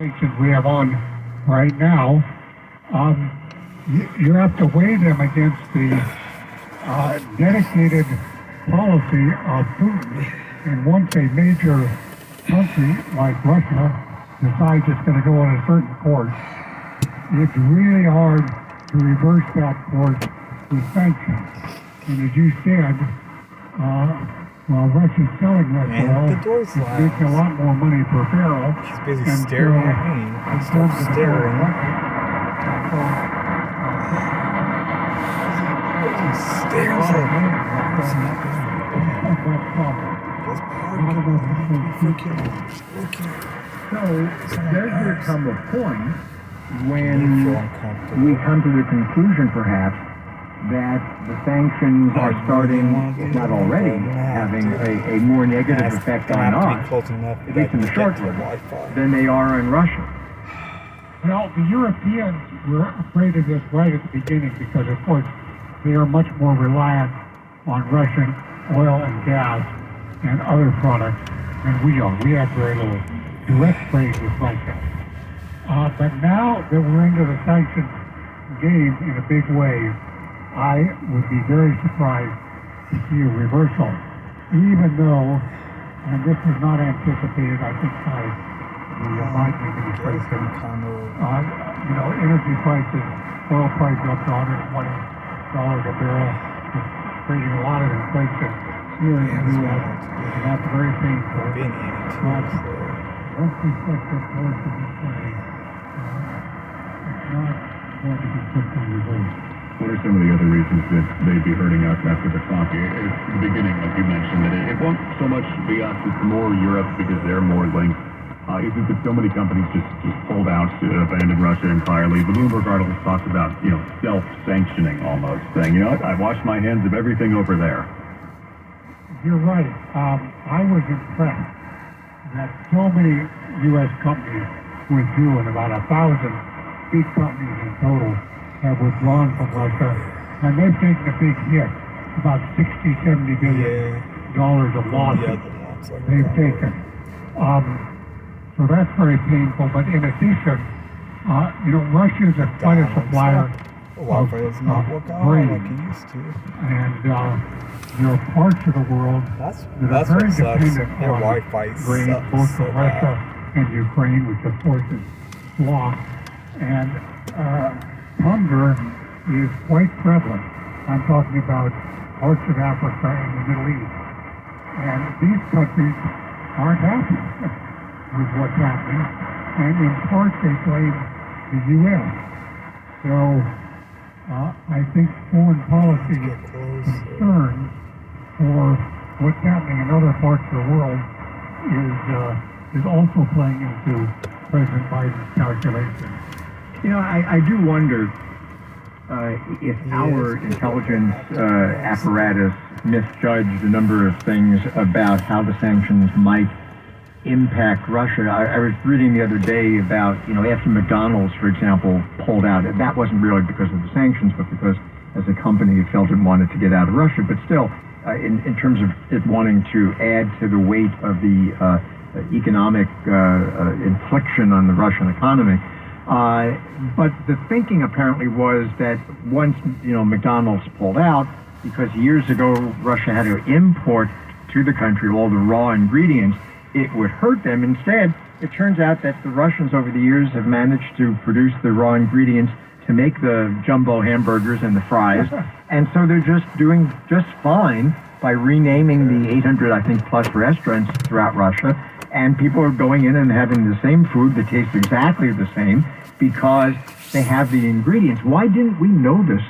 sanctions we have on right now, you have to weigh them against the dedicated policy of Putin. And once a major country like Russia decides it's going to go on a certain course, it's really hard to reverse that course with sanctions. And as you said, while Russia's selling that oil, it's making a lot more money per barrel. She's busy staring at me. I start staring. Stares at me. So does there come a point when we come to the conclusion, perhaps, that the sanctions are starting, if not already, having a more negative effect on us, at least in the short run, than they are on Russia? Well, the Europeans were afraid of this right at the beginning because, of course, they are much more reliant on Russian oil and gas and other products than we are. We have very little direct trade with Russia. But now that we're into the sanctions game in a big way, I would be very surprised to see a reversal, even though, and this was not anticipated, I think, by the Biden administration, energy prices, oil prices up to $120 a barrel, is creating a lot of inflation here in the U.S., and that's very painful. But once we set the course of this way, it's not going to be quickly reversed. What are some of the other reasons that they'd be hurting us after the coffee? It's the beginning, like you mentioned, that it won't so much be us, it's more Europe because they're more linked. Is it that so many companies just pulled out, abandoned Russia entirely? The Bloomberg article talks about, self-sanctioning almost, saying, I wash my hands of everything over there. You're right. I was impressed that so many U.S. companies withdrew, and about 1,000 big companies in total have withdrawn from Russia, and they've taken a big hit, about $60-70 billion of losses they've taken. So that's very painful. But in addition, Russia is quite a supplier of grain, and there are parts of the world that are very dependent on grain, both from Russia and Ukraine, which of course is blocked, and hunger is quite prevalent. I'm talking about parts of Africa and the Middle East. And these countries aren't happy with what's happening. And in part, they blame the U.S. So I think foreign policy concerns for what's happening in other parts of the world is also playing into President Biden's calculations. I do wonder if our intelligence apparatus misjudged a number of things about how the sanctions might impact Russia. I was reading the other day about, after McDonald's, for example, pulled out, that wasn't really because of the sanctions, but because as a company it felt it wanted to get out of Russia. But still, in terms of it wanting to add to the weight of the economic infliction on the Russian economy. But the thinking apparently was that once, McDonald's pulled out, because years ago Russia had to import to the country all the raw ingredients, it would hurt them. Instead, it turns out that the Russians over the years have managed to produce the raw ingredients to make the jumbo hamburgers and the fries, and so they're just doing just fine by renaming the 800, I think, plus restaurants throughout Russia. And people are going in and having the same food that tastes exactly the same because they have the ingredients. Why didn't we know this